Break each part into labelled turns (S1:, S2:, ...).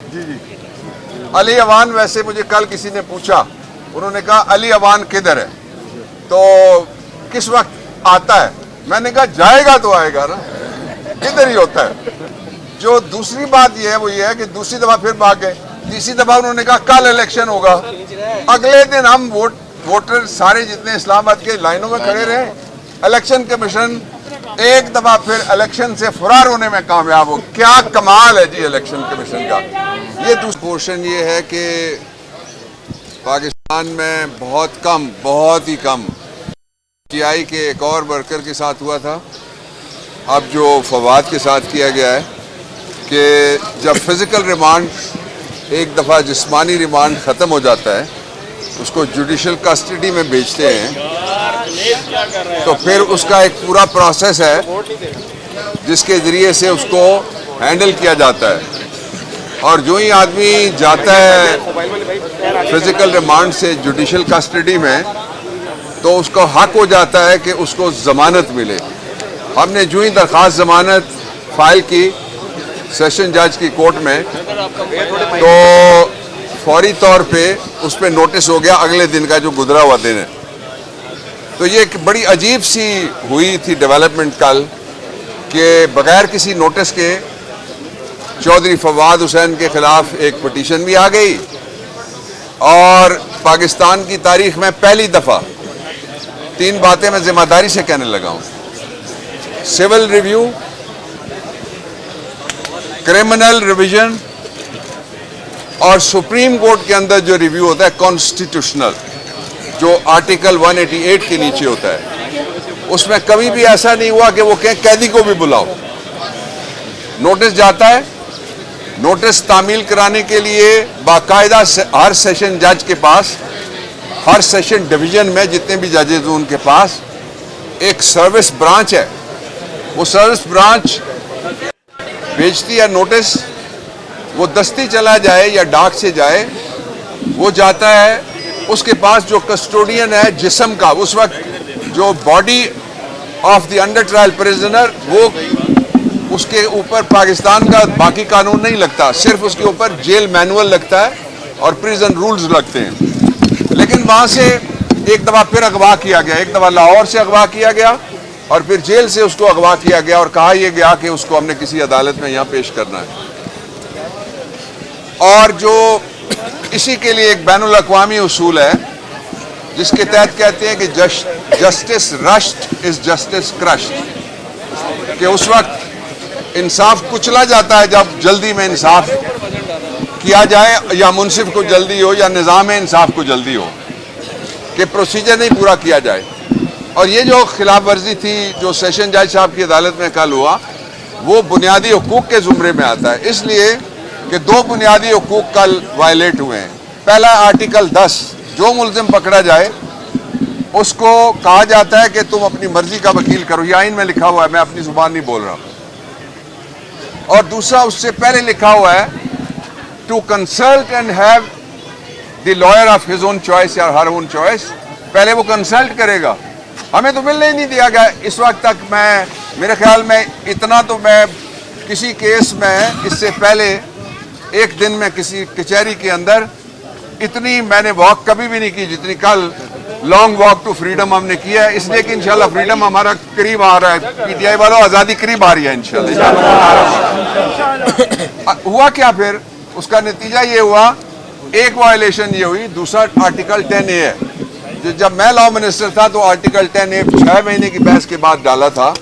S1: जी जी। अली अवान, वैसे मुझे कल किसी ने पूछा, उन्होंने कहा अली अवान किधर है, तो किस वक्त आता है। मैंने कहा जाएगा तो आएगा ना, इधर ही होता है। जो दूसरी बात यह है वो ये है कि दूसरी दफा फिर भाग गए। तीसरी दफा उन्होंने कहा कल इलेक्शन होगा। अगले दिन हम वोटर सारे जितने इस्लामाबाद के लाइनों में खड़े रहे। इलेक्शन कमीशन एक दफा फिर इलेक्शन से फरार होने में कामयाब हो। क्या कमाल है जी इलेक्शन कमीशन का। ये दूसरा पोर्शन ये है कि पाकिस्तान में बहुत ही कम PTI के एक और वर्कर के साथ हुआ था। अब जो फवाद के साथ किया गया है कि जब फिजिकल रिमांड एक दफ़ा जिस्मानी रिमांड ख़त्म हो जाता है, उसको जुडिशल कस्टडी में भेजते हैं, तो फिर उसका एक पूरा प्रोसेस है जिसके ज़रिए से उसको हैंडल किया जाता है। और जो ही आदमी जाता है फिजिकल रिमांड से जुडिशल कस्टडी में, तो उसको हक हो जाता है कि उसको ज़मानत मिले। हमने जो ही दरख्वास्त ज़मानत फाइल की सेशन जज की कोर्ट में, तो फौरी तौर पे उस पर नोटिस हो गया अगले दिन का जो गुजरा हुआ दिन है। तो ये एक बड़ी अजीब सी हुई थी डेवलपमेंट कल कि बगैर किसी नोटिस के चौधरी फवाद हुसैन के खिलाफ एक पिटीशन भी आ गई। और पाकिस्तान की तारीख में पहली दफ़ा 3 बातें मैं जिम्मेदारी से कहने लगा हूँ: सिविल रिव्यू, क्रिमिनल रिवीजन और सुप्रीम कोर्ट के अंदर जो रिव्यू होता है कॉन्स्टिट्यूशनल, जो आर्टिकल 188 के नीचे होता है, उसमें कभी भी ऐसा नहीं हुआ कि वो कहें कैदी को भी बुलाओ। नोटिस जाता है, नोटिस तामील कराने के लिए बाकायदा हर सेशन जज के पास, हर सेशन डिवीजन में जितने भी जजेज हैं उनके पास एक सर्विस ब्रांच है। वो सर्विस ब्रांच भेजती है नोटिस, वो दस्ती चला जाए या डाक से जाए, वो जाता है, उसके पास जो कस्टोडियन है जिस्म का, उस वक्त जो body of the under trial prisoner, वो उसके ऊपर पाकिस्तान का बाकी कानून नहीं लगता, सिर्फ उसके ऊपर जेल मैनुअल लगता है और प्रिजन रूल्स लगते हैं। लेकिन वहाँ से एक दफ़ा फिर अगवा किया गया, एक दफ़ा लाहौर से अगवा किया गया और फिर जेल से उसको अगवा किया गया और कहा यह गया कि उसको हमने किसी अदालत में यहाँ पेश करना है। और जो इसी के लिए एक बैनुल अक़वामी उसूल है जिसके तहत कहते हैं कि justice rushed is justice crushed, कि उस वक्त इंसाफ कुचला जाता है जब जल्दी में इंसाफ किया जाए, या मुंसिफ को जल्दी हो या निज़ाम इंसाफ को जल्दी हो, कि प्रोसीजर नहीं पूरा किया जाए। और ये जो खिलाफ वर्जी थी जो सेशन जज साहब की अदालत में कल हुआ, वो बुनियादी हुकूक के ज़ुमरे में आता है, इसलिए कि 2 बुनियादी हुकूक कल वायलेट हुए हैं। पहला आर्टिकल 10, जो मुल्जिम पकड़ा जाए उसको कहा जाता है कि तुम अपनी मर्जी का वकील करो, ये आइन में लिखा हुआ है, मैं अपनी जुबान नहीं बोल रहा। और दूसरा उससे पहले लिखा हुआ है to consult and have the lawyer of his own choice या हर ओन चॉइस। पहले वो कंसल्ट करेगा, हमें तो मिलने ही नहीं दिया गया इस वक्त तक। मेरे ख्याल में इतना तो मैं किसी केस में इससे पहले एक दिन में किसी कचहरी के अंदर इतनी मैंने वॉक कभी भी नहीं की जितनी कल लॉन्ग वॉक टू फ्रीडम हमने किया है, इसलिए कि इंशाल्लाह फ्रीडम हमारा करीब आ रहा है। PTI वालों, आज़ादी करीब आ रही है इंशाल्लाह। हुआ क्या फिर, उसका नतीजा ये हुआ, एक वायलेशन ये हुई, दूसरा आर्टिकल 10A है। जब मैं लॉ मिनिस्टर था तो आर्टिकल 10A 6 महीने की बहस के बाद डाला था।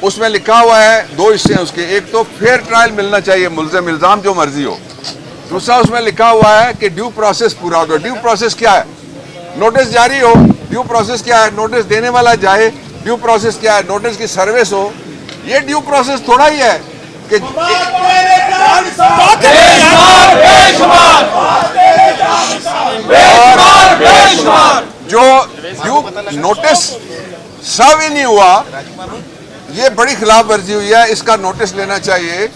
S1: उसमें लिखा हुआ है, 2 हिस्से हैं उसके, एक तो फेयर ट्रायल मिलना चाहिए, मुल्ज़िम इल्ज़ाम जो मर्जी हो। दूसरा उसमें लिखा हुआ है कि ड्यू प्रोसेस पूरा हो। ड्यू प्रोसेस क्या है? नोटिस जारी हो। ड्यू प्रोसेस क्या है? नोटिस देने वाला जाए। ड्यू प्रोसेस क्या है? नोटिस की सर्विस हो। ये ड्यू प्रोसेस थोड़ा ही है कि जो ड्यू नोटिस सर्व ही नहीं हुआ, ये बड़ी खिलाफ वर्जी हुई है, इसका नोटिस लेना चाहिए।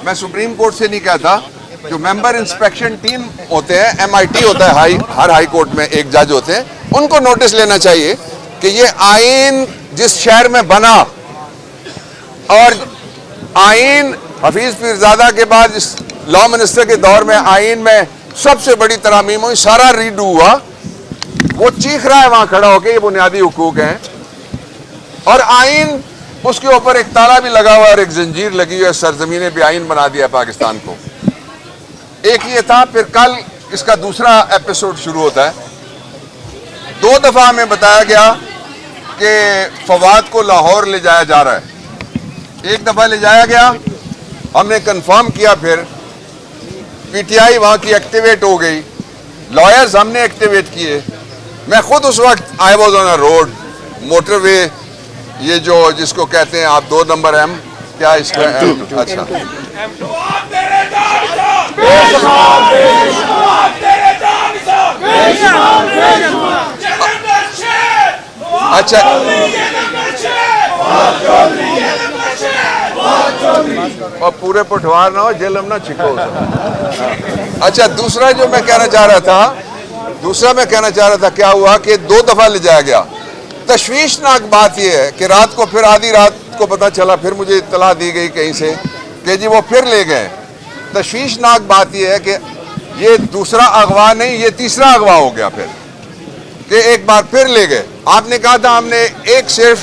S1: मैं सुप्रीम कोर्ट से नहीं कहता, जो मेंबर इंस्पेक्शन टीम होते हैं, MIT होता है, हर हाई कोर्ट में एक जज होते हैं, उनको नोटिस लेना चाहिए कि ये आइन जिस शहर में बना और आइन हफीज पीरजादा के बाद लॉ मिनिस्टर के दौर में आइन में सबसे बड़ी तरामीम हुई, सारा रीडू हुआ। वो चीख रहा है वहां खड़ा होकर ये बुनियादी हुकूक हैं, और आइन उसके ऊपर एक ताला भी लगा हुआ और एक जंजीर लगी हुई है, सरजमीने भी आइन बना दिया पाकिस्तान को। एक ये था, फिर कल इसका दूसरा एपिसोड शुरू होता है। 2 दफा हमें बताया गया कि फवाद को लाहौर ले जाया जा रहा है। एक दफा ले जाया गया, हमने कंफर्म किया, फिर पीटीआई वहां की एक्टिवेट हो गई, लॉयर्स हमने एक्टिवेट किए। मैं खुद उस वक्त I was on a road, motorway, ये जो जिसको कहते हैं आप 2 नंबर M, क्या इसका M2? अच्छा, अच्छा, और पूरे पटवार ना हो, जेलम ना छिको। अच्छा, दूसरा जो मैं कहना चाह रहा था, क्या हुआ कि 2 दफा ले जाया गया। तशवीशनाक बात यह है कि रात को फिर आधी रात को पता चला, फिर मुझे इत्तला दी गई कहीं से कि जी वो फिर ले गए। तशवीशनाक बात यह है कि ये दूसरा अगवा नहीं, ये तीसरा अगवा हो गया फिर, कि एक बार फिर ले गए। आपने कहा था हमने सिर्फ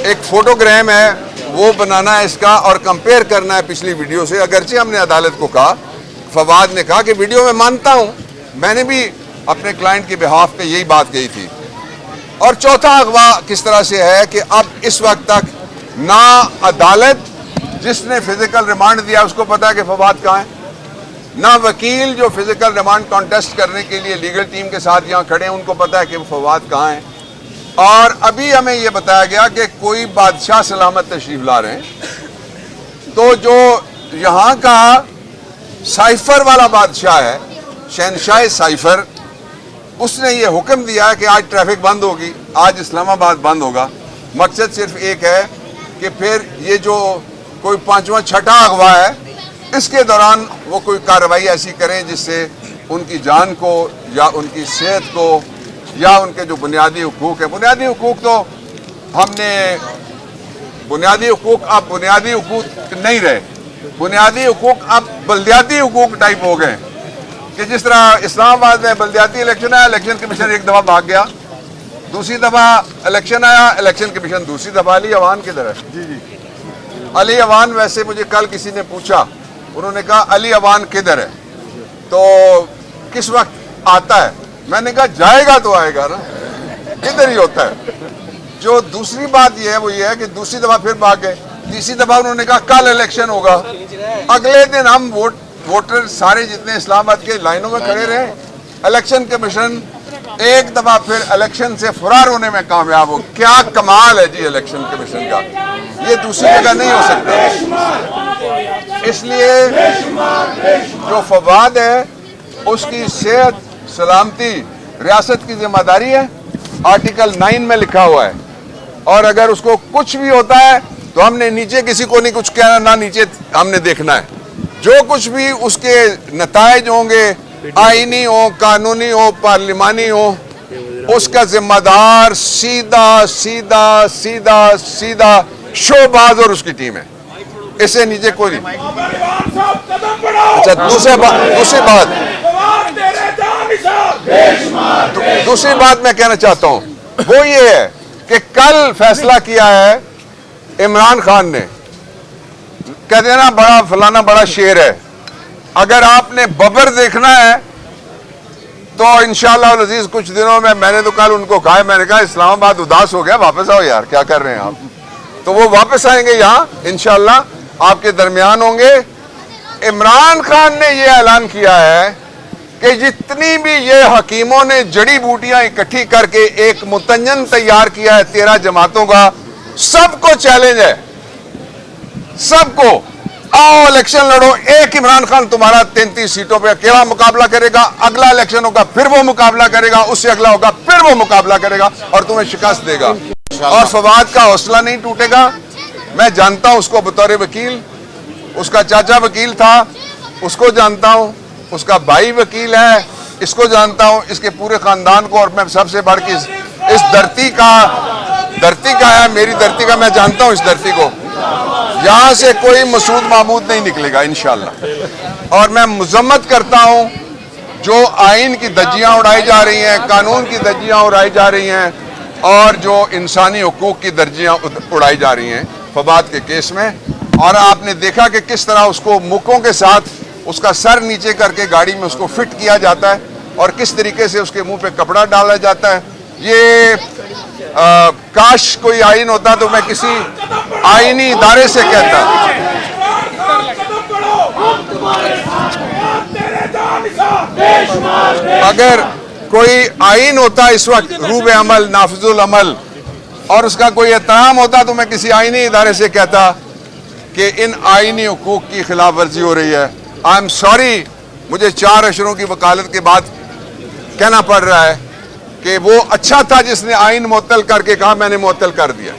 S1: एक फोटोग्राम है वो बनाना है इसका और कंपेयर करना है पिछली वीडियो से। अगरचे हमने अदालत को कहा, फवाद ने कहा कि वीडियो में मानता हूं, मैंने भी अपने क्लाइंट के बिहाफ पे यही बात कही थी। और चौथा अगवा किस तरह से है कि अब इस वक्त तक ना अदालत जिसने फिजिकल रिमांड दिया उसको पता है कि फवाद कहाँ है, ना वकील जो फिजिकल रिमांड कॉन्टेस्ट करने के लिए लीगल टीम के साथ यहाँ खड़े हैं उनको पता है कि फवाद कहाँ है। और अभी हमें यह बताया गया कि कोई बादशाह सलामत तशरीफ ला रहे हैं। तो जो यहाँ का साइफर वाला बादशाह है, शहनशाह साइफर, उसने ये हुक्म दिया है कि आज ट्रैफिक बंद होगी, आज इस्लामाबाद बंद होगा। मकसद सिर्फ एक है कि फिर ये जो कोई 5वां 6ठा अगवा है, इसके दौरान वो कोई कार्रवाई ऐसी करें जिससे उनकी जान को या उनकी सेहत को या उनके जो बुनियादी हुकूक है, बुनियादी हुकूक तो हमने, बुनियादी हुकूक अब बुनियादी हुकूक नहीं रहे, बुनियादी हुकूक अब बल्दियाती हुकूक टाइप हो गए। कि जिस तरह इस्लामाबाद में बल्दियाती इलेक्शन आया, इलेक्शन कमीशन एक दफा भाग गया, दूसरी दफा इलेक्शन आया, इलेक्शन कमीशन दूसरी दफा। अली अवान किधर है? जी, अली अवान, वैसे मुझे कल किसी ने पूछा, उन्होंने कहा अली अवान किधर है, तो किस वक्त आता है? मैंने कहा जाएगा तो आएगा ना, इधर ही होता है। जो दूसरी बात यह है वो ये है कि दूसरी दफा फिर भाग गए, तीसरी दफा उन्होंने कहा कल इलेक्शन होगा। अगले दिन हम वोटर सारे जितने इस्लामाबाद के लाइनों में खड़े रहे, इलेक्शन कमीशन एक दफा फिर इलेक्शन से फरार होने में कामयाब हो। क्या कमाल है जी इलेक्शन कमीशन का, ये दूसरी जगह नहीं हो सकता। इसलिए जो फवाद है उसकी सेहत सलामती रियासत की जिम्मेदारी है, आर्टिकल 9 में लिखा हुआ है। और अगर उसको कुछ भी होता है तो हमने नीचे किसी को नहीं कुछ कहना, ना नीचे हमने देखना है। जो कुछ भी उसके नतायज होंगे, आईनी हो, कानूनी हो, पार्लिमानी हो, उसका जिम्मेदार सीधा सीधा सीधा सीधा शोबाज और उसकी टीम है, इससे नीचे कोई नहीं। अच्छा, दूसरी बात मैं कहना चाहता हूं, वो ये है कि कल फैसला किया है इमरान खान ने, कहते हैं ना बड़ा फलाना बड़ा शेर है। अगर आपने बबर देखना है तो इंशाअल्लाह अजीज कुछ दिनों में, मैंने तो कल उनको कहा, मैंने कहा इस्लामाबाद उदास हो गया, वापस आओ यार, क्या कर रहे हैं आप। तो वो वापस आएंगे यहाँ, इंशाअल्लाह आपके दरमियान होंगे। इमरान खान ने ये ऐलान किया है कि जितनी भी ये हकीमों ने जड़ी बूटियां इकट्ठी करके एक मुतय्यन तैयार किया है 13 जमातों का, सबको चैलेंज है, सबको, आओ इलेक्शन लड़ो। एक इमरान खान तुम्हारा 33 सीटों पे अकेला मुकाबला करेगा, अगला इलेक्शन होगा फिर वो मुकाबला करेगा, उससे अगला होगा फिर वो मुकाबला करेगा और तुम्हें शिकस्त देगा। और फवाद का हौसला नहीं टूटेगा। मैं जानता हूं उसको बतौर वकील, उसका चाचा वकील था, उसको जानता हूं, उसका भाई वकील है, इसको जानता हूं, इसके पूरे खानदान को, और मैं सबसे बढ़ के इस धरती का है, मेरी धरती का, मैं जानता हूं इस धरती को। यहां से कोई मसूद महमूद नहीं निकलेगा इंशाल्लाह। और मैं मजम्मत करता हूं जो आइन की धज्जियां उड़ाई जा रही हैं, कानून की धज्जियां उड़ाई जा रही हैं और जो इंसानी हुकूक की धज्जियां उड़ाई जा रही हैं फवाद के केस में। और आपने देखा कि किस तरह उसको मुक्कों के साथ उसका सर नीचे करके गाड़ी में उसको फिट किया जाता है और किस तरीके से उसके मुंह पे कपड़ा डाला जाता है। ये काश कोई आइन होता तो मैं किसी आईनी इदारे से कहता, अगर कोई आइन होता इस वक्त रूब अमल नाफिजुल अमल और उसका कोई एहतराम होता तो मैं किसी आईनी इदारे से कहता कि इन आईनी हुकूक की खिलाफ वर्जी हो रही है। आई एम सॉरी, मुझे 4 अशरों की वकालत के बाद कहना पड़ रहा है कि वो अच्छा था जिसने आइन मुअत्तल करके कहा मैंने मुअत्तल कर दिया।